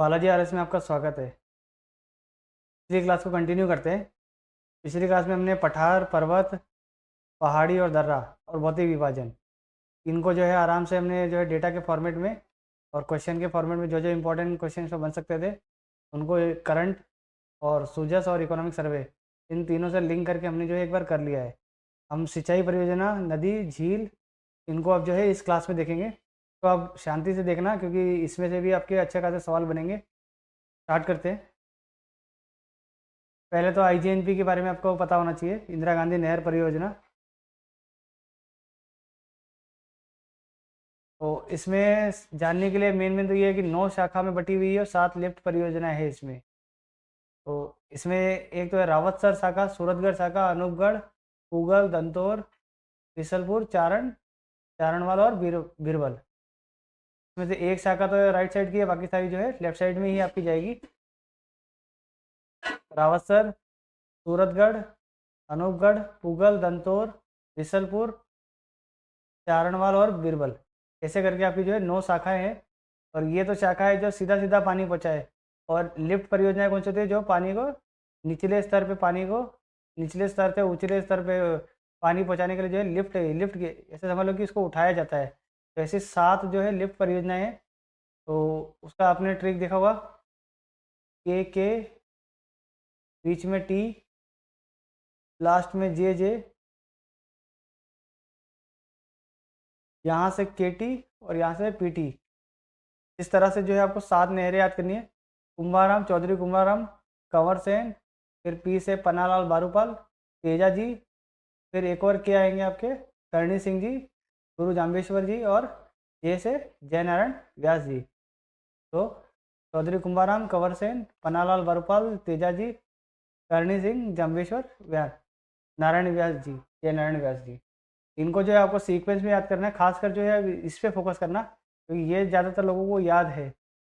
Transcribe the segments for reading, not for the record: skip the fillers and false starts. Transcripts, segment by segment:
Balaji RS में आपका स्वागत है। पिछली क्लास को कंटिन्यू करते हैं। पिछली क्लास में हमने पठार, पर्वत, पहाड़ी और दर्रा और भौतिक विभाजन, इनको जो है आराम से हमने जो है डेटा के फॉर्मेट में और क्वेश्चन के फॉर्मेट में जो जो इंपॉर्टेंट क्वेश्चन बन सकते थे उनको करंट और सूजस और इकोनॉमिक सर्वे, इन तीनों से लिंक करके हमने जो है एक बार कर लिया है। हम सिंचाई परियोजना, नदी, झील, इनको अब जो है इस क्लास में देखेंगे। तो आप शांति से देखना, क्योंकि इसमें से भी आपके अच्छे खासे सवाल बनेंगे। स्टार्ट करते हैं। पहले तो आईजीएनपी के बारे में आपको पता होना चाहिए, इंदिरा गांधी नहर परियोजना। तो इसमें जानने के लिए मेन मेन तो ये है कि 9 शाखा में बटी हुई है और 7 लिफ्ट परियोजना है इसमें। तो इसमें एक तो है रावतसर शाखा, सूरतगढ़ शाखा, अनूपगढ़, पूगल, दंतौर, बिसलपुर, चारण, चारणवाल और बीरबल। इसमें से एक शाखा तो राइट साइड की है, बाकी सारी जो है लेफ्ट साइड में ही आपकी जाएगी। रावतसर, सूरतगढ़, अनूपगढ़, पूगल, दंतौर, बिसलपुर, चारणवाल और बीरबल, ऐसे करके आपकी जो है 9 शाखाएं हैं। और ये तो शाखा है जो सीधा सीधा पानी पहुँचाए। और लिफ्ट परियोजनाएं कौन सी होती है? जो पानी को निचले स्तर पे, पानी को निचले स्तर से ऊंचले स्तर पे पानी पहुंचाने के लिए जो है लिफ्ट लिफ्ट के ऐसे समझ लो कि इसको उठाया जाता है। तो ऐसे 7 जो है लिफ्ट परियोजनाएं हैं। तो उसका आपने ट्रिक देखा होगा, के बीच में टी, लास्ट में जे जे, यहाँ से के टी और यहाँ से पी टी। इस तरह से जो है आपको 7 नहरें याद करनी है। कुंभाराम, चौधरी कुंभाराम, कंवर सेन, फिर पी से पन्नालाल बारूपाल, तेजा जी, फिर एक और के आएंगे आपके करणी सिंह जी, गुरु जाम्बेश्वर जी, और ये से जयनारायण व्यास जी। तो चौधरी कुंभाराम, कंवर सेन, पन्नालाल बारूपाल, तेजा जी, करणी सिंह, जाम्बेश्वर व्यास, नारायण व्यास जी, जयनारायण व्यास जी। इनको जो है आपको सीक्वेंस में याद करना है, खासकर जो है इस पर फोकस करना, क्योंकि ये ज़्यादातर लोगों को याद है।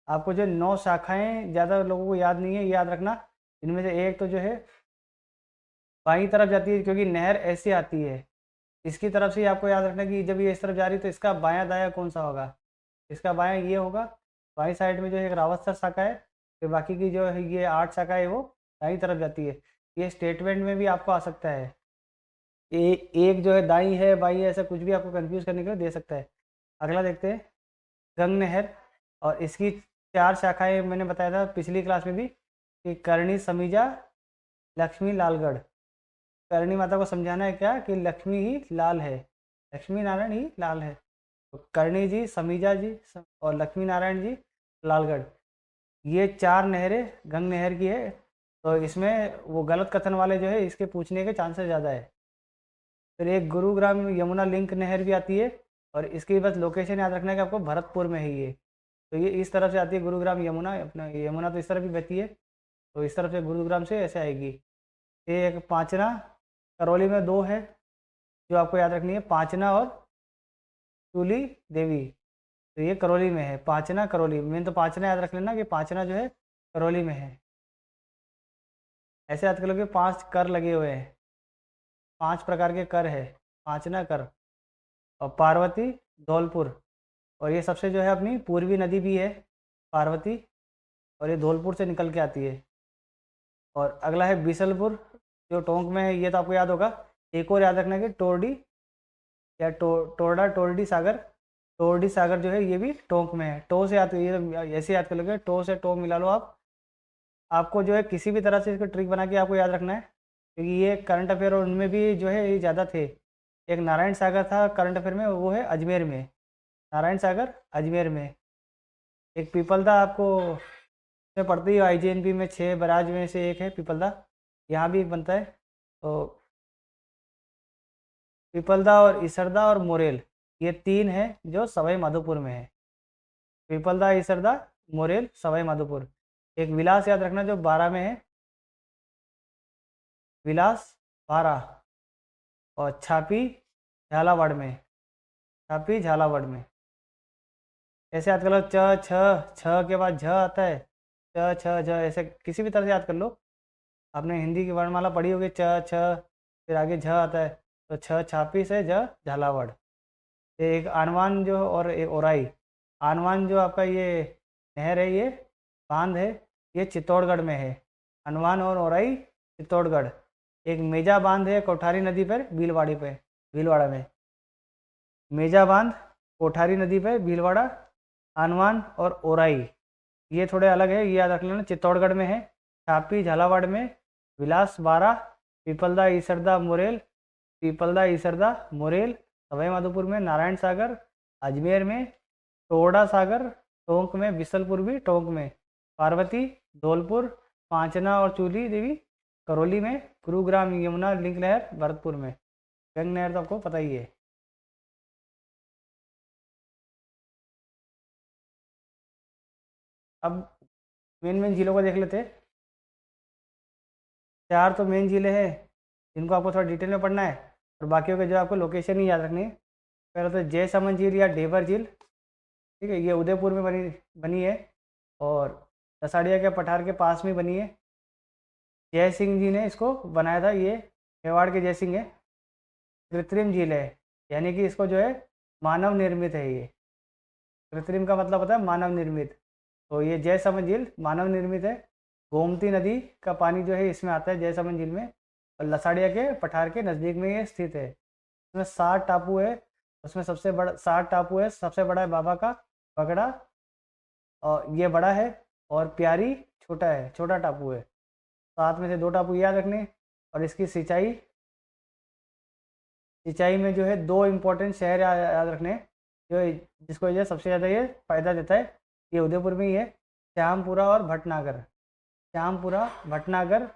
आपको जो 9 शाखाएं ज़्यादा लोगों को याद नहीं है, ये याद रखना। इनमें से एक तो जो है बाईं तरफ जाती है, क्योंकि नहर ऐसे आती है, इसकी तरफ से ही आपको याद रखना कि जब ये इस तरफ जा रही है तो इसका बायां दायां कौन सा होगा। इसका बायां ये होगा। बाईं साइड में जो है एक रावतसर शाखा है, फिर बाकी की जो है ये 8 शाखा है वो दाईं तरफ जाती है। ये स्टेटमेंट में भी आपको आ सकता है। एक जो है दाई है, बाई है, ऐसा कुछ भी आपको कंफ्यूज करने के लिए दे सकता है। अगला देखते हैं, गंग नहर। और इसकी 4 शाखाएं मैंने बताया था पिछली क्लास में भी, कि करणी, समीजा, लक्ष्मी, लालगढ़। करणी माता को समझाना है क्या कि लक्ष्मी ही लाल है, लक्ष्मी नारायण ही लाल है। तो करणी जी, समीजा जी और लक्ष्मी नारायण जी, लालगढ़, ये 4 नहरें गंग नहर की है। तो इसमें वो गलत कथन वाले जो है इसके पूछने के चांसेस ज़्यादा है। फिर एक गुरुग्राम यमुना लिंक नहर भी आती है, और इसकी बस लोकेशन याद रखना है कि आपको भरतपुर में है ये। तो ये इस तरफ से आती है गुरुग्राम यमुना, अपना यमुना तो इस तरफ भी बहती है, तो इस तरफ से गुरुग्राम से ऐसे आएगी। एक पांचना, करौली में 2 है जो आपको याद रखनी है, पांचना और चूली देवी। तो ये करौली में है, पांचना करौली में। तो पांचना याद रख लेना कि पांचना जो है करौली में है। ऐसे याद कर लो कि 5 कर लगे हुए हैं, 5 प्रकार के कर है, पांचना कर। और पार्वती, धौलपुर, और ये सबसे जो है अपनी पूर्वी नदी भी है पार्वती, और ये धौलपुर से निकल के आती है। और अगला है बिसलपुर, जो टोंक में है, ये तो आपको याद होगा। एक और याद रखना कि टोरडी या टोरडा, टोरडी सागर, टोरडी सागर जो है ये भी टोंक में है। टो से याद, ये ऐसे याद कर लोगे, टो से टो मिला लो आप। आपको जो है किसी भी तरह से इसको ट्रिक बना के आपको याद रखना है, क्योंकि ये करंट अफेयर और उनमें भी जो है ये ज़्यादा थे। एक नारायण सागर था करंट अफेयर में, वो है अजमेर में, नारायण सागर अजमेर में। एक पीपलदा आपको में पड़ती है, आईजीएनपी में 6 बराज में से एक है पीपलदा, यहाँ भी एक बनता है। तो पीपलदा और इसरदा और मोरेल, ये 3 है जो सवाई माधोपुर में है। पीपलदा, इसरदा, मोरेल, सवाई माधोपुर। एक विलास याद रखना जो 12 में है, विलास 12। और छापी झालावाड़ में, छापी झालावाड़ में। ऐसे याद कर लो, च छ, छ के बाद झ आता है, च छ झ, ऐसे किसी भी तरह से याद कर लो। आपने हिंदी की वर्णमाला पढ़ी होगी, च छ, फिर आगे झ आता है, तो छ छापी से झ झालावाड़। एक आनवान जो और एक ओराई। आनवान जो आपका ये नहर है, ये बांध है ये चित्तौड़गढ़ में है। हनुमान और औराई चित्तौड़गढ़। एक मेजा बांध है कोठारी नदी पर भीलवाड़ा में। मेजा बांध कोठारी नदी पर भीलवाड़ा, हनुमान और औराई ये थोड़े अलग है, ये याद रख लेना। चित्तौड़गढ़ में है। छापी झालावाड़ में, विलास बारा, पीपलदा ईसरदा मोरेल सवाई माधोपुर में, नारायण सागर अजमेर में, टोड़ा सागर टोंक में, बिसलपुर भी टोंक में, पार्वती धौलपुर, पांचना और चूली देवी करौली में, गुरुग्राम यमुना लिंक नहर भरतपुर में। गंग नहर तो आपको पता ही है। अब मेन झीलों को देख लेते हैं। 4 तो मेन झीलें हैं जिनको आपको थोड़ा डिटेल में पढ़ना है, और बाकियों के जो आपको लोकेशन ही याद रखनी है। पहले तो जयसमंद झील या ढेबर झील, ठीक है, ये उदयपुर में बनी है और लसाड़िया के पठार के पास में बनी है। जय सिंह जी ने इसको बनाया था, ये मेवाड़ के जय सिंह है। कृत्रिम झील है, यानी कि इसको जो है मानव निर्मित है। ये कृत्रिम का मतलब होता है मानव निर्मित, तो ये जयसमंद झील मानव निर्मित है। गोमती नदी का पानी जो है इसमें आता है जयसमंद झील में, और लसाड़िया के पठार के नज़दीक में ये स्थित है। इसमें 60 टापू है, उसमें सबसे बड़ा 60 टापू है, सबसे बड़ा है बाबा का पगड़ा, और ये बड़ा है, और प्यारी छोटा है, छोटा टापू है। 7 में से 2 टापू याद रखने। और इसकी सिंचाई में जो है 2 इम्पोर्टेंट शहर याद रखने, जो जिसको ये सबसे ज़्यादा ये फ़ायदा देता है, ये उदयपुर में ही है, श्यामपुरा और भटनागर। श्यामपुरा भटनागर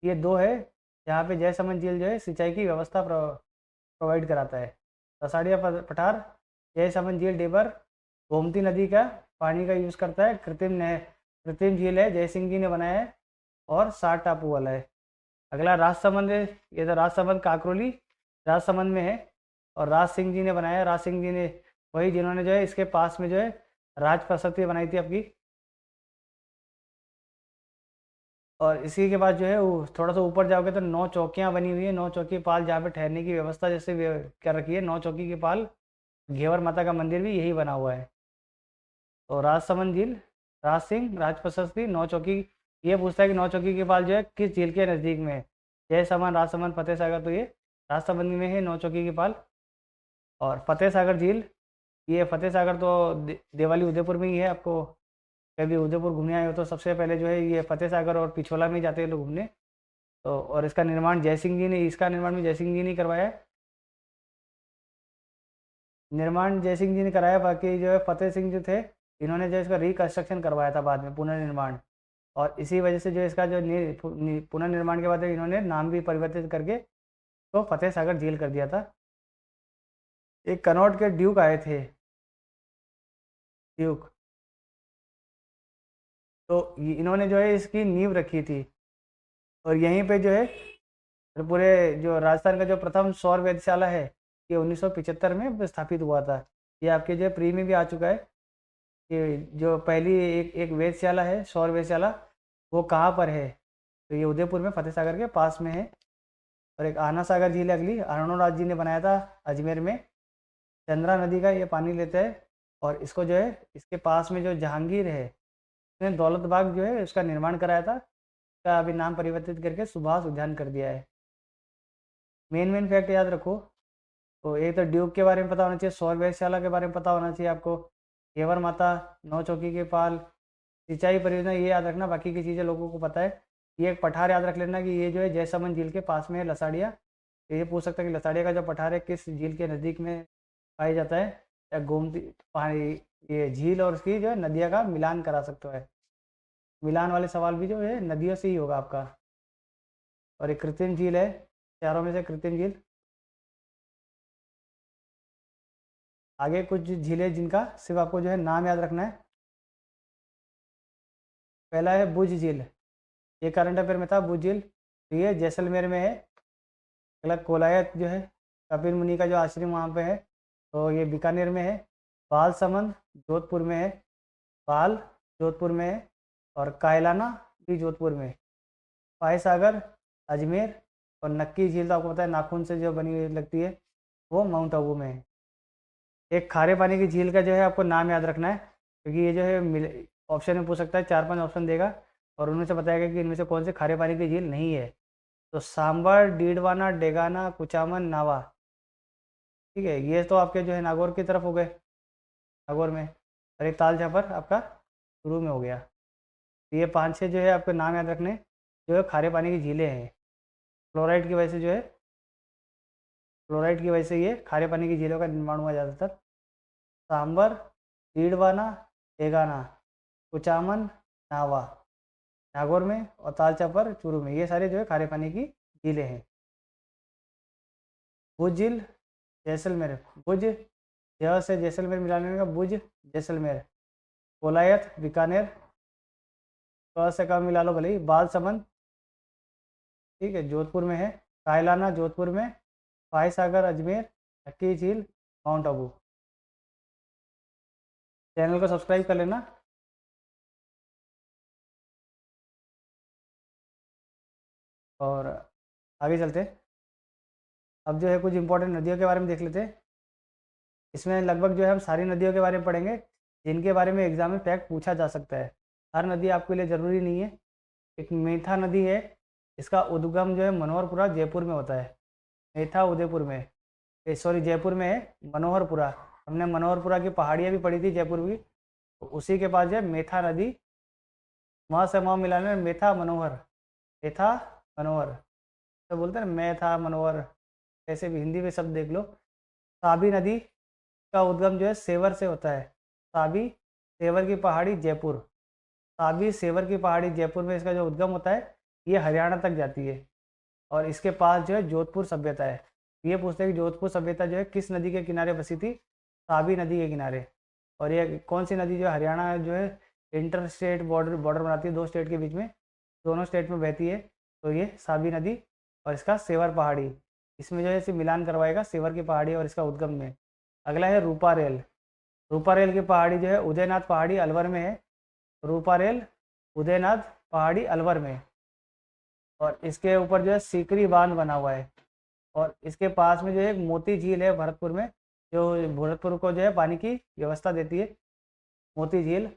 ये 2 है जहाँ पे जयसमंद झील जो है सिंचाई की व्यवस्था प्रोवाइड कराता है। लसाड़िया पठार, जयसमंद झील ढेबर, गोमती नदी का पानी का यूज़ करता है। कृत्रिम झील है, जयसिंह जी ने बनाया है, और 60 टापू वाला है। अगला राजसमंद है, ये तो राजसमंद काकरोली राजसमंद में है, और राज सिंह जी ने बनाया है। राज सिंह जी ने वही जिन्होंने जो है इसके पास में जो है राज बसती बनाई थी आपकी। और इसी के बाद जो है वो थोड़ा सा ऊपर जाओगे तो 9 चौकियाँ बनी हुई है, 9 चौकी पाल, जहाँ पे ठहरने की व्यवस्था जैसे कर रखी है। 9 चौकी की पाल, घेवर माता का मंदिर भी यही बना हुआ है। तो राजसमंद झील, राज सिंह, राज बसती, 9 चौकी। ये पूछता है कि 9 चौकी की पाल जो है किस झील के नज़दीक में है। जयसमंद, राजसमंद, फतेह सागर, तो ये राजसमंद में है 9 चौकी की पाल। और फतेह सागर झील, ये फतेह सागर तो देवाली उदयपुर में ही है। आपको कभी उदयपुर घूमने आए हो तो सबसे पहले जो है ये फतेह सागर और पिछोला में ही जाते हैं लोग घूमने। तो और इसका निर्माण इसका निर्माण भी जयसिंह जी ने करवाया है। निर्माण जयसिंह जी ने कराया, बाकी जो है फतेह सिंह जो थे इन्होंने जो इसका रिकंस्ट्रक्शन करवाया था बाद में, पुनर्निर्माण। और इसी वजह से जो इसका जो पुनर्निर्माण के बाद इन्होंने नाम भी परिवर्तित करके तो फतेह सागर झील कर दिया था। एक कनौज के ड्यूक आए थे, ड्यूक, तो इन्होंने जो है इसकी नींव रखी थी। और यहीं पे जो है पूरे जो राजस्थान का जो प्रथम सौर वेधशाला है ये 1975 में स्थापित हुआ था। ये आपके जो प्री में भी आ चुका है कि जो पहली एक वेधशाला है, सौर वेधशाला, वो कहाँ पर है, तो ये उदयपुर में फतेह सागर के पास में है। और एक आना सागर झील अगली, अरुणोराज जी ने बनाया था अजमेर में। चंद्रा नदी का ये पानी लेता है, और इसको जो है इसके पास में जो जहांगीर है उसने दौलत बाग जो है उसका निर्माण कराया था, इसका अभी नाम परिवर्तित करके सुभाष उद्यान कर दिया है। मेन फैक्ट याद रखो, तो एक तो ड्यूक के बारे में पता होना चाहिए, सौर वेधशाला के बारे में पता होना चाहिए आपको, घेवर माता, 9 चौकी के पाल, सिंचाई परियोजना ये याद रखना, बाकी की चीज़ें लोगों को पता है। ये एक पठार याद रख लेना कि ये जो है जयसमंद झील के पास में है लसाड़िया। तो ये पूछ सकता है कि लसाड़िया का जो पठार है किस झील के नज़दीक में पाया जाता है, या गोमती पानी, ये झील और उसकी जो है नदियाँ का मिलान करा सकते है। मिलान वाले सवाल भी जो है नदियों से ही होगा आपका। और एक कृत्रिम झील है, चारों में से कृत्रिम झील। आगे कुछ झीलें जिनका सिर्फ आपको जो है नाम याद रखना है। पहला है बुझ झील, ये करंट अफेयर में था, बुझ झील, तो ये जैसलमेर में है। अगला कोलायत जो है कपिल मुनि का जो आश्रम वहाँ पे है, तो ये बीकानेर में है। बाल समंद जोधपुर में है, बाल जोधपुर में है। और कायलाना भी जोधपुर में। फाय सागर अजमेर। और नक्की झील तो आपको पता है नाखून से जो बनी हुई लगती है, वो माउंट आबू में है। एक खारे पानी की झील का जो है आपको नाम याद रखना है, क्योंकि ये जो है ऑप्शन में पूछ सकता है, 4-5 ऑप्शन देगा और उनमें से बताएगा कि इनमें से कौन से खारे पानी की झील नहीं है। तो सांबर, डीडवाना, डेगाना, कुचामन, नावा। ठीक है, ये तो आपके जो है नागौर की तरफ हो गए, नागौर में। और एक ताल छापर आपका शुरू में हो गया। तो ये 5-6 जो है आपके नाम याद रखने, जो है खारे पानी की झीलें हैं। फ्लोराइड की वजह से जो है, फ्लोराइड की वजह से ये खारे पानी की झीलों का निर्माण हुआ ज़्यादातर। सांबर, डीडवाना, डेगाना, कुचामन, नावा नागौर में, और ताल छापर चूरू में, ये सारे जो है खारे पानी की झीलें हैं। भुज झील, जैसलमेर, भुज, ज से जैसलमेर मिलाने का भुज, जैसलमेर। कोलायत, बीकानेर, क से क मिला लो भले ही, बालसमंद, ठीक है, जोधपुर में है। कायलाना, जोधपुर में। फाई सागर, अजमेर। हक्की झील, माउंट आबू। चैनल को सब्सक्राइब कर लेना। और आगे चलते हैं। अब जो है कुछ इंपॉर्टेंट नदियों के बारे में देख लेते हैं। इसमें लगभग जो है हम सारी नदियों के बारे में पढ़ेंगे जिनके बारे में एग्जाम में फैक्ट पूछा जा सकता है। हर नदी आपके लिए ज़रूरी नहीं है। एक मेथा नदी है, इसका उद्गम जो है मनोहरपुरा, जयपुर में होता है। मेथा उदयपुर में, सॉरी जयपुर में है, मनोहरपुरा। हमने मनोहरपुरा की पहाड़ियाँ भी पढ़ी थी जयपुर की, तो उसी के पास जो है मेथा नदी, म से म मिलाने में मेथा मनोहर, मेथा मनोहर तो बोलते हैं ना, मेथा मनोहर, ऐसे भी हिंदी में शब्द देख लो। ताबी नदी का उद्गम जो है सेवर से होता है। ताबी, सेवर की पहाड़ी, जयपुर। ताबी, सेवर की पहाड़ी, जयपुर में इसका जो उद्गम होता है, ये हरियाणा तक जाती है। और इसके पास जो है जोधपुर सभ्यता है। ये पूछते हैं कि जोधपुर सभ्यता जो है किस नदी के किनारे बसी थी? ताबी नदी के किनारे। और ये कौन सी नदी जो है हरियाणा जो है इंटर स्टेट बॉर्डर बॉर्डर बनाती है, दो स्टेट के बीच में, दोनों स्टेट में बहती है। तो ये साबी नदी और इसका सेवर पहाड़ी, इसमें जो है इसे मिलान करवाएगा सेवर की पहाड़ी और इसका उद्गम में। अगला है रूपा रेल। रूपा रेल की पहाड़ी जो है उदयनाथ पहाड़ी, अलवर में है। रूपा रेल, उदयनाथ पहाड़ी, अलवर में। और इसके ऊपर जो है सीकरी बांध बना हुआ है। और इसके पास में जो है एक मोती झील है भरतपुर में, जो भरतपुर को जो है पानी की व्यवस्था देती है। मोती झील,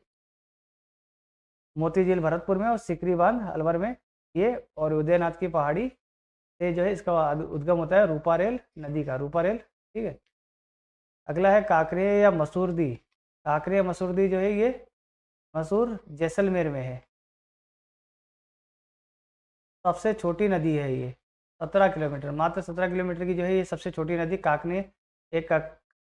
मोती झील भरतपुर में और सीकरी बांध अलवर में। ये और उदयनाथ की पहाड़ी से जो है इसका उद्गम होता है रूपा रेल नदी का, रूपा रेल। ठीक है, अगला है काकरे या मसूरदी। काकरे या मसूरदी जो है ये मसूर जैसलमेर में है। सबसे छोटी नदी है ये, 17 किलोमीटर, मात्र 17 किलोमीटर की जो है ये सबसे छोटी नदी काकने। एक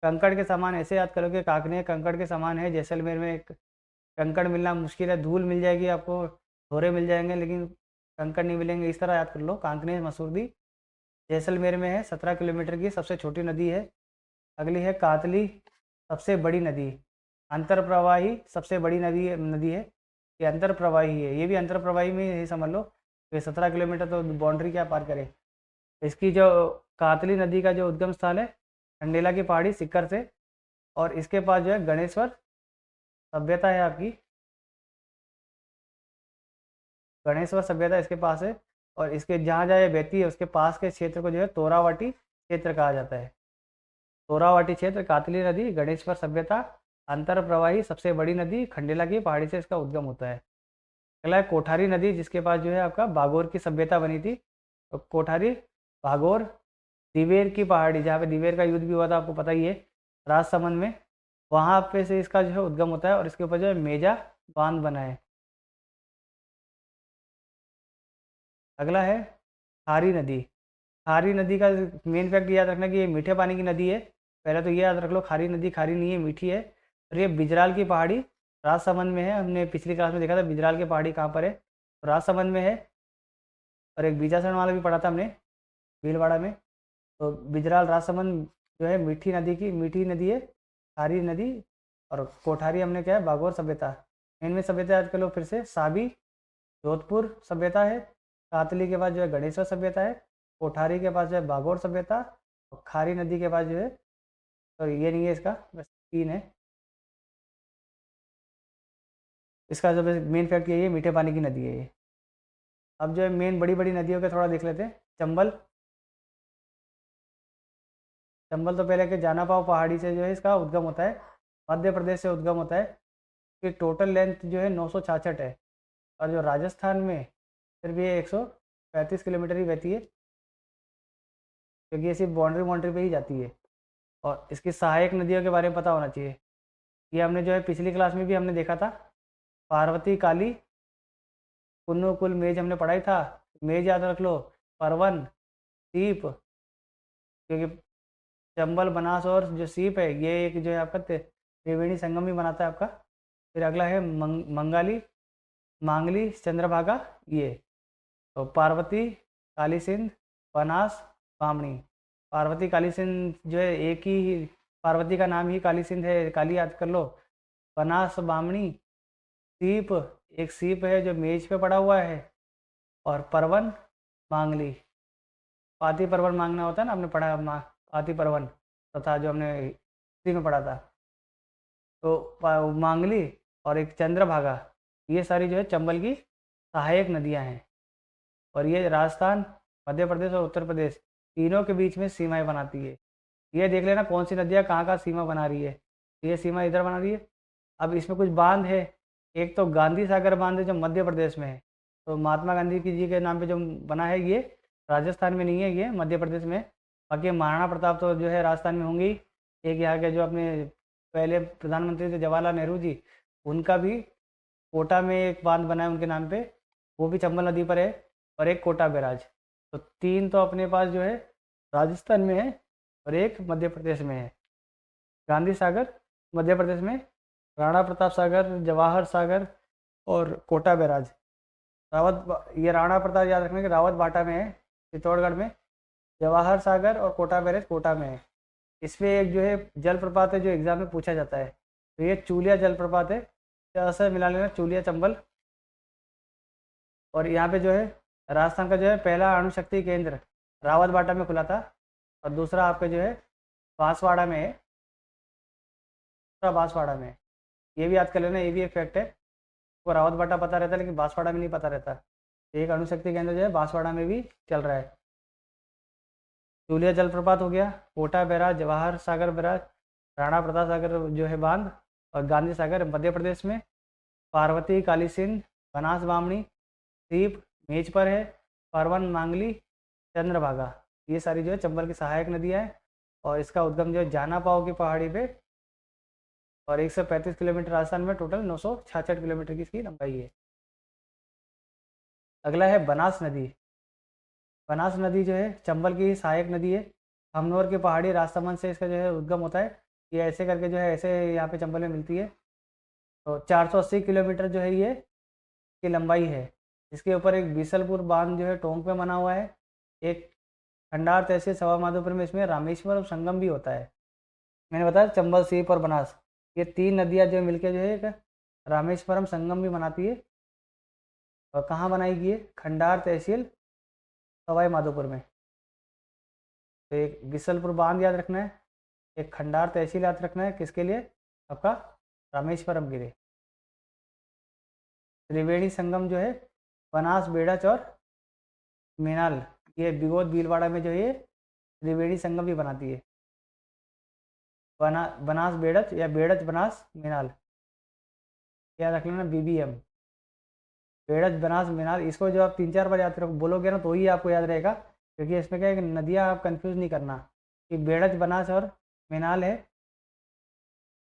कंकड़ के समान, ऐसे याद करो कि काकने कंकड़ के समान है। जैसलमेर में एक कंकड़ मिलना मुश्किल है, धूल मिल जाएगी आपको, धोरे मिल जाएंगे, लेकिन कंकड़ नहीं मिलेंगे। इस तरह याद कर लो, कांकने मसूरदी जैसलमेर में है, 17 किलोमीटर की सबसे छोटी नदी है। अगली है कातली, सबसे बड़ी नदी। अंतर प्रवाही सबसे बड़ी नदी है। ये अंतर प्रवाही है, ये भी अंतर प्रवाही में ही समझ लो। ये 17 किलोमीटर तो बाउंड्री क्या पार करे। इसकी जो कातली नदी का जो उद्गम स्थल है खंडेला की पहाड़ी सिक्कर से। और इसके पास जो है गणेश्वर सभ्यता है आपकी, गणेश्वर सभ्यता इसके पास है। और इसके जहाँ जहाँ ये बहती है उसके पास के क्षेत्र को जो है तोरावाटी क्षेत्र कहा जाता है। तोरावाटी क्षेत्र, कातली नदी, गणेश्वर सभ्यता, अंतर प्रवाही सबसे बड़ी नदी, खंडेला की पहाड़ी से इसका उद्गम होता है। अगला है कोठारी नदी, जिसके पास जो है आपका बागोर की सभ्यता बनी थी। तो कोठारी, बागोर, दिवेर की पहाड़ी, जहाँ पे दिवेर का युद्ध भी हुआ था आपको पता ही है, राजसमंद में, वहाँ पे से इसका जो है उद्गम होता है। और इसके ऊपर जो है मेजा बांध बना है। अगला है खारी नदी। खारी नदी का मेन फैक्ट याद रखना कि ये मीठे पानी की नदी है। पहले तो ये याद रख लो, खारी नदी खारी नहीं है, मीठी है। और ये बिजराल की पहाड़ी राजसमंद में है। हमने पिछली क्लास में देखा था बिजराल की पहाड़ी कहाँ पर है, तो राजसमंद में है। और एक बीजासन वाला भी पढ़ा था हमने भीलवाड़ा में। तो बिजराल, राजसमंद जो है मीठी नदी है, खारी नदी। और कोठारी हमने क्या है, बागोर सभ्यता। इनमें सभ्यता याद कर लो फिर से, साबी जोधपुर सभ्यता है। कातली के पास जो है गणेश्वर सभ्यता है। कोठारी के पास जो है बागोर सभ्यता। और खारी नदी के पास जो है, सॉरी ये नहीं है इसका, बस 3 है। इसका जो मेन फैक्ट यही है, मीठे पानी की नदी है ये। अब जो है मेन बड़ी बड़ी नदियों के थोड़ा देख लेते हैं। चंबल, चंबल तो पहले के जाना पाव पहाड़ी से जो है इसका उद्गम होता है, मध्य प्रदेश से उद्गम होता है। की टोटल लेंथ जो है 966 है, और जो राजस्थान में सिर्फ ये 135 किलोमीटर ही बहती है, क्योंकि ये सिर्फ बाउंड्री बाउंड्री पे ही जाती है। और इसकी सहायक नदियों के बारे में पता होना चाहिए। ये हमने जो है पिछली क्लास में भी हमने देखा था, पार्वती, काली, कुन्नू, कुल, मेज हमने पढ़ाई था। मेज याद रख लो, परवन, सीप, क्योंकि चंबल, बनास और जो सीप है ये एक जो है आपका त्रिवेणी संगम भी बनाता है आपका। फिर अगला है मंगाली, मांगली, चंद्रभागा, ये। तो पार्वती, काली सिंध, बनास, बामणी। पार्वती, काली सिंध जो है एक ही, पार्वती का नाम ही काली सिंध है, काली याद कर लो। बनास, बामणी, सीप, एक सीप है जो मेज पे पड़ा हुआ है, और परवन, मांगली। पाती परवन मांगना होता है ना, आपने पढ़ा पाती परवन तथा जो हमने हिस्ट्री में पढ़ा था। तो मांगली और एक चंद्रभागा, ये सारी जो है चंबल की सहायक नदियां हैं, और ये राजस्थान, मध्य प्रदेश और उत्तर प्रदेश तीनों के बीच में सीमाएं बनाती है। ये देख लेना कौन सी नदियाँ कहाँ कहाँ सीमा बना रही है। ये सीमा इधर बना रही है। अब इसमें कुछ बांध है, एक तो गांधी सागर बांध है जो मध्य प्रदेश में है, तो महात्मा गांधी जी के नाम पे जो बना है, ये राजस्थान में नहीं है, ये मध्य प्रदेश में। बाकी महाराणा प्रताप तो जो है राजस्थान में होंगे ही। एक यहाँ के जो अपने पहले प्रधानमंत्री थे जवाहरलाल नेहरू जी, उनका भी कोटा में एक बांध बना है उनके नाम पे, वो भी चंबल नदी पर है। और एक कोटा बैराज। तो तीन तो अपने पास जो है राजस्थान में है, और एक मध्य प्रदेश में है। गांधी सागर मध्य प्रदेश में, राणा प्रताप सागर, जवाहर सागर और कोटा बैराज। ये राणा प्रताप याद रखने के, रावत बाटा में है चित्तौड़गढ़ में। जवाहर सागर और कोटा बैराज कोटा में है। इसमें एक जो है जलप्रपात है जो एग्जाम में पूछा जाता है, तो ये चूलिया जलप्रपात है। से मिला लेना, चूलिया चंबल। और यहाँ पे जो है राजस्थान का जो है पहला अणुशक्ति केंद्र रावत बाटा में खुला था, और दूसरा आपका जो है बांसवाड़ा में है, दूसरा बांसवाड़ा में है। ये भी याद कर लेना, ये भी एक फैक्ट है। वो रावत बाटा पता रहता है लेकिन बांसवाड़ा में नहीं पता रहता। एक अणुशक्ति केंद्र जो है बांसवाड़ा में भी चल रहा है। चूलिया जलप्रपात हो गया, कोटा बैराज, जवाहर सागर बैराज, राणा प्रताप सागर जो है बांध, और गांधी सागर मध्य प्रदेश में। पार्वती, काली सिंध, बनास, बामणी, सीप मेज पर है, परवन, मांगली, चंद्रभागा, ये सारी जो है चंबल की सहायक नदियाँ हैं। और इसका उद्गम जो है जाना पाओ की पहाड़ी पे, और 135 किलोमीटर राजस्थान में, टोटल 966 किलोमीटर की इसकी लंबाई है। अगला है बनास नदी। बनास नदी जो है चंबल की सहायक नदी है। हमनौर की पहाड़ी राजसमंद से इसका जो है उद्गम होता है। ये ऐसे करके जो है ऐसे यहाँ पे चंबल में मिलती है। तो 480 किलोमीटर जो है ये की लंबाई है। इसके ऊपर एक बीसलपुर बांध जो है टोंक पे बना हुआ है। एक खंडार तहसील सवा माधोपुर में, इसमें रामेश्वरम संगम भी होता है। मैंने बताया चंबल, सीप और बनास, ये तीन नदियाँ जो मिलकर जो है एक रामेश्वरम संगम भी बनाती है। और कहाँ बनाएगी ये? खंडार तहसील सवाई माधोपुर में। तो एक बिसलपुर बांध याद रखना है, एक खंडार तहसील याद रखना है, किसके लिए? आपका रामेश्वरम के लिए। त्रिवेणी संगम जो है बनास, बेड़च और मेनाल, ये बिगोद भीलवाड़ा में जो है त्रिवेणी संगम भी बनाती है। बनास बेड़च या बेड़च बनास मेनाल, याद रख लेना, BBM। बेड़च बनास मेनाल, इसको जो आप 3-4 बार याद बोलोगे ना तो ही आपको याद रहेगा, क्योंकि इसमें क्या है कि नदियाँ आप कंफ्यूज नहीं करना कि बेड़च बनास और मेनाल है।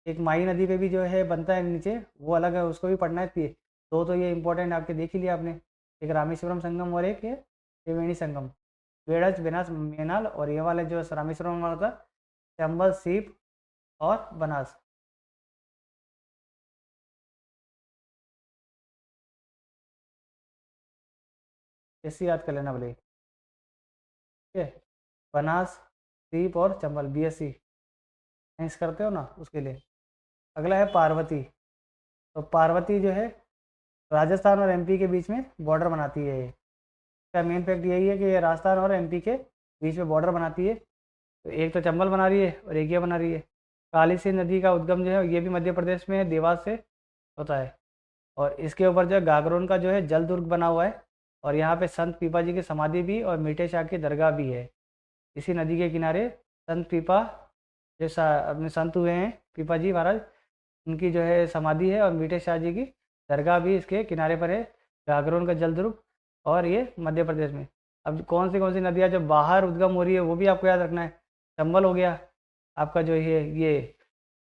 एक माई नदी पे भी जो है बनता है नीचे, वो अलग है, उसको भी पढ़ना है। दो तो ये इंपॉर्टेंट आपके देख ही लिया आपने, एक रामेश्वरम संगम और एक त्रिवेणी संगम। बेड़च, बेनास, मेनाल, और ये वाले जो रामेश्वरम वाला था चंबल, सीप और बनास। ऐसे याद कर लेना भले, ठीक है। बनास, सीप और चंबल, BSc साइंस करते हो ना, उसके लिए। अगला है पार्वती। तो पार्वती जो है राजस्थान और MP के बीच में बॉर्डर बनाती है। इसका मेन फैक्ट यही है कि ये राजस्थान और MP के बीच में बॉर्डर बनाती है। तो एक तो चंबल बना रही है और एक ये बना रही है। काली सिंध नदी का उद्गम जो है ये भी मध्य प्रदेश में है, देवास से होता है। और इसके ऊपर जो है गागरोन का जो है जल दुर्ग बना हुआ है, और यहाँ पे संत पीपा जी की समाधि भी और मीठे शाह की दरगाह भी है। इसी नदी के किनारे संत पीपा जो अपने संत हुए हैं, पीपा जी महाराज, उनकी जो है समाधि है, और मीठे शाह जी की दरगाह भी इसके किनारे पर है। गागरोन का जलध्रुव, और ये मध्य प्रदेश में। अब कौन सी नदियाँ जो बाहर उद्गम हो रही है वो भी आपको याद रखना है। चंबल हो गया आपका, जो ये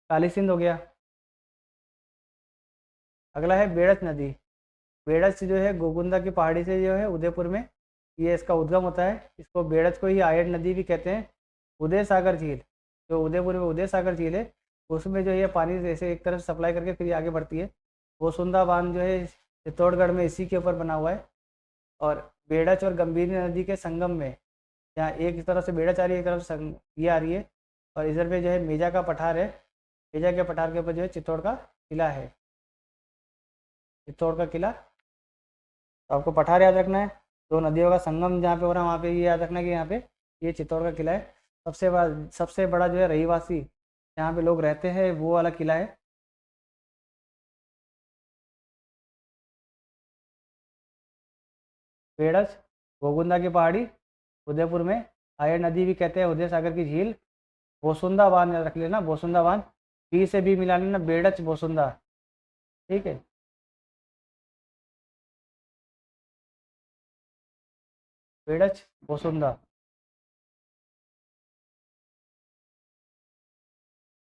काली सिंध हो गया। अगला है बेड़च नदी। बेड़च जो है गोगुंदा की पहाड़ी से जो है उदयपुर में ये इसका उद्गम होता है। इसको बेड़च को ही आयड नदी भी कहते हैं। उदय सागर झील, जो उदयपुर में उदय सागर झील है, उसमें जो ये पानी जैसे एक तरफ सप्लाई करके फिर आगे बढ़ती है। गोसुंदा बांध जो है चित्तौड़गढ़ में इसी के ऊपर बना हुआ है। और बेड़च और गंभीरी नदी के संगम में, जहाँ एक तरफ से बेड़च आ रही है, एक तरफ से ये आ रही है, और इधर पे जो है मेजा का पठार है। मेजा के पठार के ऊपर जो है चित्तौड़ का किला है। चित्तौड़ का किला, तो आपको पठार याद रखना है। दो नदियों का संगम जहाँ पे हो रहा है वहाँ पे ये याद रखना है कि यहाँ पे ये चित्तौड़ का किला है। सबसे बड़ा जो है रहीवासी जहाँ पे लोग रहते हैं वो वाला किला है। बेड़च, गोगुंदा की पहाड़ी, उदयपुर में आयर नदी भी कहते हैं, उदय सागर की झील, बोसुंदा बांध याद रख लेना। बोसुंदा बांध, बी से बी मिला लेना, बेड़च बोसुंदा। ठीक है। बेड़च बोसुंदा।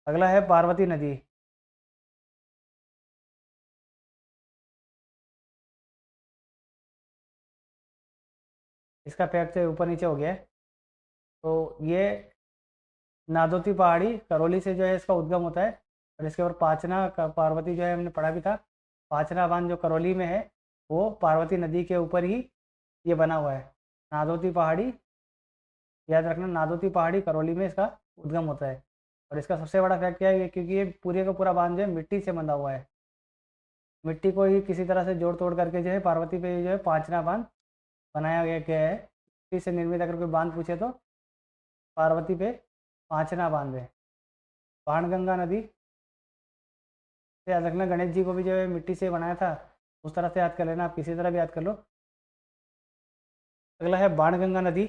अगला है पार्वती नदी। इसका फैक्ट से ऊपर नीचे हो गया है। तो ये नादोती पहाड़ी करौली से जो है इसका उद्गम होता है। और इसके ऊपर पाचना पार्वती जो है हमने पढ़ा भी था। पाचना बांध जो करौली में है वो पार्वती नदी के ऊपर ही ये बना हुआ है। नादोती पहाड़ी याद रखना, नादोती पहाड़ी करौली में इसका उद्गम होता है। और इसका सबसे बड़ा फैक्ट क्या है, क्योंकि ये पूरे का पूरा बांध जो है मिट्टी से बंधा हुआ है। मिट्टी को ही किसी तरह से जोड़ तोड़ करके जो है पार्वती पे जो है पांचना बांध बनाया गया है। मिट्टी से निर्मित अगर कोई बांध पूछे तो पार्वती पे पांचना बांध है। बाणगंगा नदी से याद रखना, गणेश जी को भी जो है मिट्टी से बनाया था, उस तरह से याद कर लेना, आप किसी तरह भी याद कर लो। अगला है बाणगंगा नदी।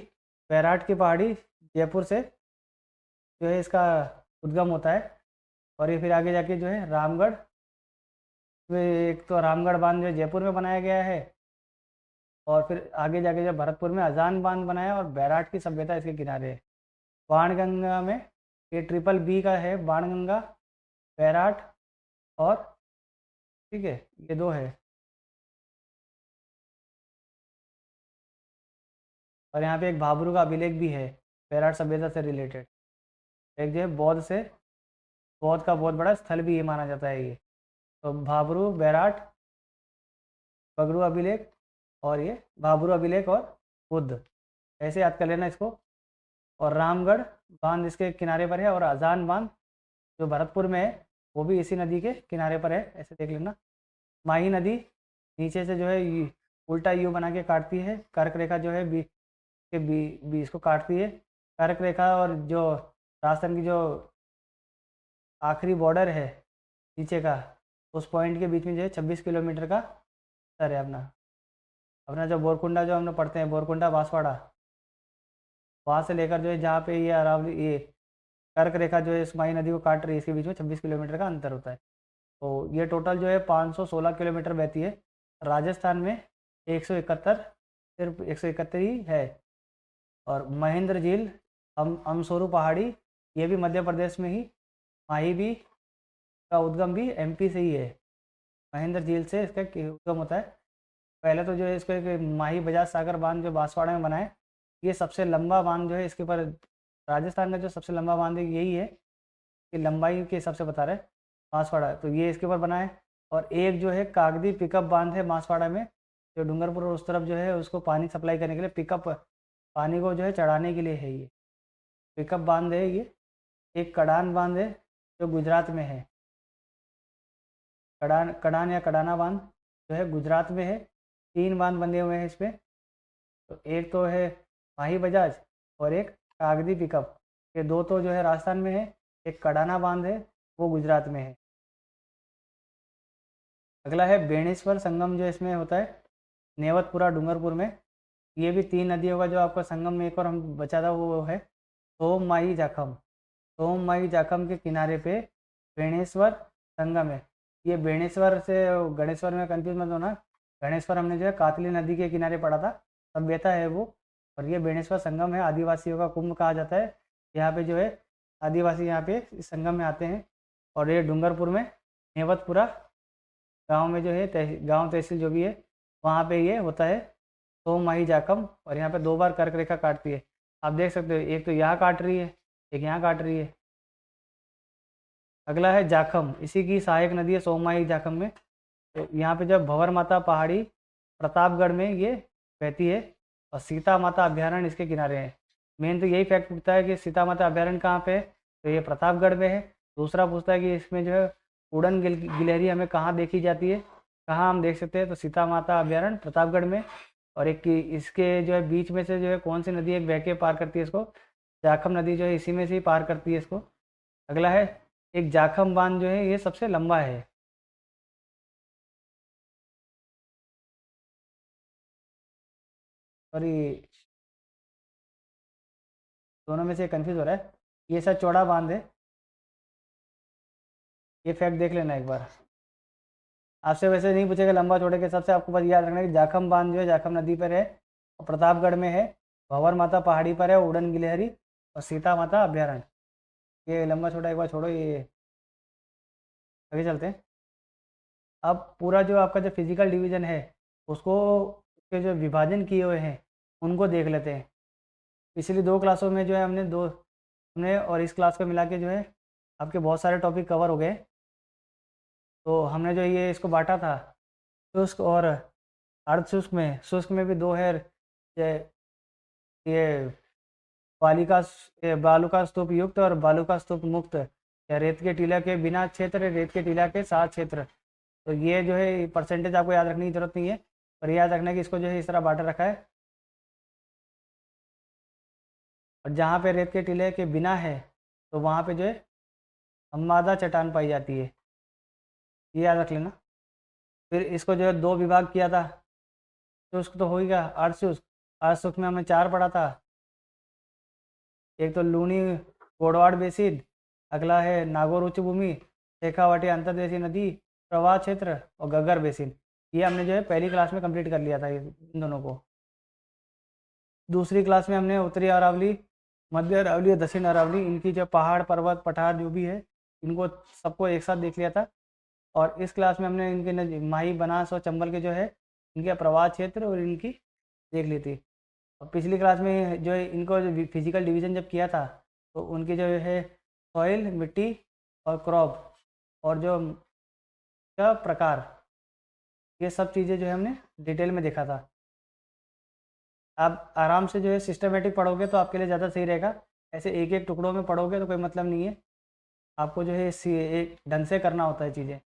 बैराट की पहाड़ी जयपुर से जो है इसका उद्गम होता है। और ये फिर आगे जाके जो है रामगढ़ में, एक तो रामगढ़ बांध जो जयपुर में बनाया गया है, और फिर आगे जाके जो भरतपुर में अजान बांध बनाया, और बैराट की सभ्यता इसके किनारे है। बाणगंगा में ये ट्रिपल बी का है, बाणगंगा, बैराट, और ठीक है ये दो है। और यहाँ पे एक भाबरू का अभिलेख भी है बैराट सभ्यता से रिलेटेड। एक जो है बौद्ध का बहुत बड़ा स्थल भी ये माना जाता है ये। तो भाबरू, बैराट, बगरू अभिलेख, और ये भाबरू अभिलेख और बुद्ध, ऐसे याद कर लेना इसको। और रामगढ़ बांध इसके किनारे पर है, और अजान बांध जो भरतपुर में है वो भी इसी नदी के किनारे पर है, ऐसे देख लेना। माही नदी नीचे से जो है उल्टा यू बना के काटती है। कर्क रेखा जो है के बीच को काटती है। कर्क रेखा और जो राजस्थान की जो आखिरी बॉर्डर है नीचे का, उस पॉइंट के बीच में जो है 26 किलोमीटर का सर है अपना। अपना जो बोरकुंडा जो हम लोग पढ़ते हैं, बोरकुंडा बांसवाड़ा, वहाँ से लेकर जो है जहाँ पे ये अरावली, ये कर्क रेखा जो है इस माही नदी को काट रही है, इसके बीच में 26 किलोमीटर का अंतर होता है। तो ये टोटल जो है 516 किलोमीटर बहती है। राजस्थान में 171, सिर्फ 171 ही है। और महेंद्र झील, अमसोरू पहाड़ी, ये भी मध्य प्रदेश में ही। माही भी का उद्गम भी एमपी से ही है। महेंद्र झील से इसका उद्गम होता है। पहले तो जो है इसको एक माही बजाज सागर बांध जो बांसवाड़ा में बना है, ये सबसे लंबा बांध जो है इसके ऊपर, राजस्थान का जो सबसे लंबा बांध है यही है, कि लंबाई के हिसाब से बता रहे हैं बांसवाड़ा, तो ये इसके ऊपर बना है। और एक जो है कागदी पिकअप बांध है बांसवाड़ा में, जो डूंगरपुर और उस तरफ जो है उसको पानी सप्लाई करने के लिए, पिकअप पानी को जो है चढ़ाने के लिए है ये पिकअप बांध है ये। एक कड़ान बांध है जो गुजरात में है। कड़ान या कड़ाना बांध जो है गुजरात में है। 3 बांध बंधे हुए हैं इस पर। तो एक तो है माही बजाज, और एक कागदी पिकअप, ये दो तो जो है राजस्थान में है। एक कड़ाना बांध है वो गुजरात में है। अगला है बेणेश्वर संगम, जो इसमें होता है नेवतपुरा डूंगरपुर में। ये भी 3 नदियों का जो आपका संगम में एक और हम बचा था वो है सोम माही जाखम। सोम माही जाखम के किनारे पे बेणेश्वर संगम है। ये बेणेश्वर से गणेश्वर में कंफ्यूज मत होना। गणेश्वर हमने जो है कातली नदी के किनारे पड़ा था, सभ्यता है वो। और ये बेणेश्वर संगम है, आदिवासियों का कुंभ कहा जाता है। यहाँ पे जो है आदिवासी यहाँ पे इस संगम में आते हैं। और ये डूंगरपुर में नेवतपुरा गांव में जो है गांव तहसील जो भी है वहाँ पे ये होता है सोम माही जाकम। और यहाँ पे 2 बार कर्क रेखा काटती है, आप देख सकते हो। एक तो यहाँ काट रही है, एक यहाँ काट रही है। अगला है जाखम, इसी की सहायक नदी है सोममाही जाखम में। तो यहाँ पे जब भंवर माता पहाड़ी प्रतापगढ़ में ये बहती है। और सीता माता अभ्यारण्य इसके किनारे है। मेन तो यही फैक्ट पूछता है कि सीता माता अभ्यारण्य कहाँ पे है, तो ये प्रतापगढ़ में है। दूसरा पूछता है कि इसमें जो है उड़न गिलहरी हमें कहाँ देखी जाती है, कहाँ हम देख सकते हैं, तो सीता माता अभ्यारण्य प्रतापगढ़ में। और एक इसके जो है बीच में से जो है कौन सी नदी एक बह के पार करती है इसको, जाखम नदी जो है इसी में से ही पार करती है इसको। अगला है एक जाखम बांध जो है ये सबसे लंबा है। और ये दोनों में से कंफ्यूज हो रहा है, ये शायद चौड़ा बांध है। ये फैक्ट देख लेना एक बार। आपसे वैसे नहीं पूछेगा लंबा चौड़े के हिसाब से, आपको बस याद रखना है कि जाखम बांध जो है जाखम नदी पर है और प्रतापगढ़ में है। भंवर माता पहाड़ी पर है, उड़न गिलहरी और सीता माता अभ्यारण्य। ये लंबा छोटा एक बार छोड़ो, ये आगे चलते हैं। अब पूरा जो आपका जो फिजिकल डिवीजन है उसको के जो विभाजन किए हुए हैं उनको देख लेते हैं। पिछली 2 क्लासों में जो है हमने और इस क्लास को मिला के जो है आपके बहुत सारे टॉपिक कवर हो गए। तो हमने जो ये इसको बांटा था शुष्क और अर्ध शुष्क में। शुष्क में भी 2 है, ये बालिका बालुका स्तूप युक्त और बालुका स्तूप मुक्त, या रेत के टीला के बिना क्षेत्र, रेत के टीला के साथ क्षेत्र। तो ये जो है परसेंटेज आपको याद रखने की जरूरत नहीं है, पर याद रखना है कि इसको जो है इस तरह बांटा रखा है। और जहाँ पे रेत के टीले के बिना है तो वहाँ पे जो है हममादा चट्टान पाई जाती है, ये याद रख लेना। फिर इसको जो है 2 विभाग किया था। शुष्क तो हो ही गया, अर्ध शुष्क। अर्ध शुष्क में हमने 4 पढ़ा था। एक तो लूनी गोडवाड़ बेसिन, अगला है नागौर उच्च भूमि, शेखावाटी अंतर्देशीय नदी प्रवाह क्षेत्र और गग्गर बेसिन। ये हमने जो है पहली क्लास में कंप्लीट कर लिया था इन दोनों को। दूसरी क्लास में हमने उत्तरी अरावली, मध्य अरावली और दक्षिण अरावली, इनकी जो पहाड़ पर्वत पठार जो भी है इनको सबको एक साथ देख लिया था। और इस क्लास में हमने इनके माही बनास और चंबल के जो है इनके प्रवाह क्षेत्र और इनकी देख ली थी। और पिछली क्लास में जो है इनको जो फिजिकल डिवीजन जब किया था तो उनकी जो है सॉइल मिट्टी और क्रॉप और जो का प्रकार, ये सब चीज़ें जो है हमने डिटेल में देखा था। आप आराम से जो है सिस्टमेटिक पढ़ोगे तो आपके लिए ज़्यादा सही रहेगा। ऐसे एक एक टुकड़ों में पढ़ोगे तो कोई मतलब नहीं है। आपको जो है एक ढंग से करना होता है चीज़ें।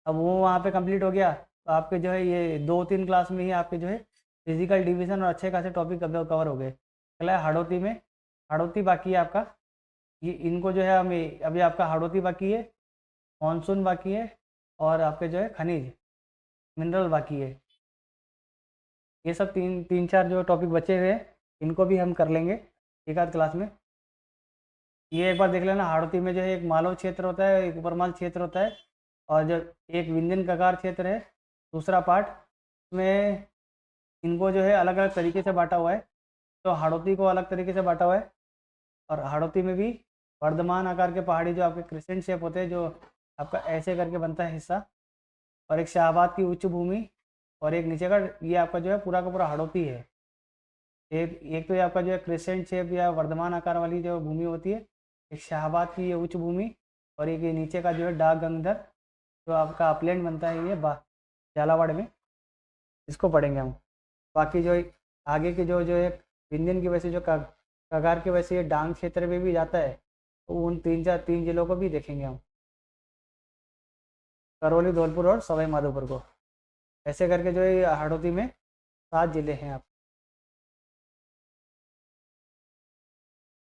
अब वो वहाँ पे कंप्लीट हो गया तो आपके जो है ये 2-3 क्लास में ही आपके जो है फिजिकल डिवीज़न और अच्छे खासे टॉपिक कवर हो गए। अगला है हाड़ौती में। हाड़ौती बाकी है आपका, ये इनको जो है हमें अभी आपका हाड़ौती बाकी है, मानसून बाकी है और आपके जो है खनिज मिनरल बाकी है। ये सब 3-4 जो टॉपिक बचे हुए हैं इनको भी हम कर लेंगे एक आध क्लास में। ये एक बार देख लेना, हाड़ौती में जो है एक मालव क्षेत्र होता है, एक उपरमाल क्षेत्र होता है और जो एक विंध्यन कगार क्षेत्र है दूसरा पार्ट में। इनको जो है अलग अलग तरीके से बांटा हुआ है। तो हाड़ौती को अलग तरीके से बांटा हुआ है। और हाड़ौती में भी वर्धमान आकार के पहाड़ी जो आपके क्रिसेंट शेप होते हैं, जो आपका ऐसे करके बनता है हिस्सा, और एक शाहबाद की उच्च भूमि और एक नीचे का, ये आपका जो है पूरा का पूरा हाड़ौती है। एक तो ये आपका जो है क्रिसेंट शेप या वर्धमान आकार वाली जो भूमि होती है, एक शाहबाद की ये उच्च भूमि, और एक ये नीचे का जो है डाक गंगधर जो आपका अपलैंड बनता है ये झालावाड़ में, इसको पढ़ेंगे हम। बाकी जो आगे के जो जो एक विंध्यन की वजह से जो कगार की वजह से ये डांग क्षेत्र में भी जाता है, तो उन 3 जिलों को भी देखेंगे हम, करौली धौलपुर और सवाई माधोपुर को। ऐसे करके जो है हाड़ौती में 7 जिले हैं आप।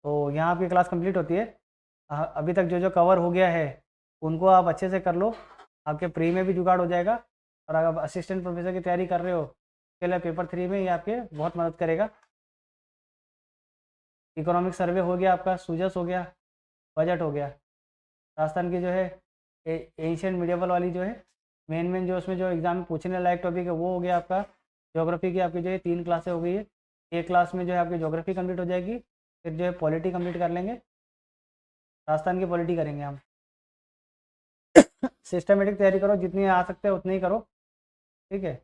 तो यहाँ आपकी क्लास कंप्लीट होती है। अभी तक जो जो कवर हो गया है उनको आप अच्छे से कर लो, आपके प्री में भी जुगाड़ हो जाएगा। और अगर आप असिस्टेंट प्रोफेसर की तैयारी कर रहे हो उसके लिए पेपर 3 में ये आपके बहुत मदद करेगा। इकोनॉमिक सर्वे हो गया आपका, सूजस हो गया, बजट हो गया। राजस्थान की जो है एंशियंट मिडिवल वाली जो है मेन जो उसमें जो एग्जाम में पूछने लायक टॉपिक है वो हो गया आपका ज्योग्राफी की। आपकी जो है 3 क्लासें हो गई है। एक क्लास में जो है आपकी ज्योग्राफी कंप्लीट हो जाएगी, फिर जो है पॉलिटी कंप्लीट कर लेंगे, राजस्थान की पॉलिटी करेंगे हम। सिस्टमेटिक तैयारी करो, जितनी आ सकते हैं उतनी ही करो, ठीक है।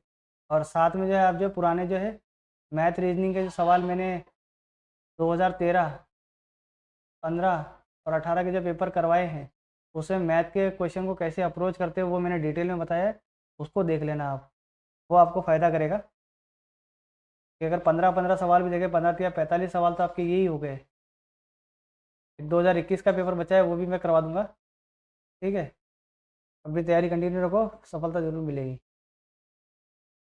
और साथ में जो है आप जो पुराने जो है मैथ रीजनिंग के जो सवाल मैंने 2013, 15 और 18 के जो पेपर करवाए हैं उसमें मैथ के क्वेश्चन को कैसे अप्रोच करते हो वो मैंने डिटेल में बताया है, उसको देख लेना आप, वो आपको फ़ायदा करेगा। कि अगर 15-15 सवाल भी देखे, 15 या 45 सवाल तो आपके यही हो गए। 2021 का पेपर बचा है वो भी मैं करवा दूंगा, ठीक है। अभी तैयारी कंटिन्यू रखो, सफलता जरूर मिलेगी।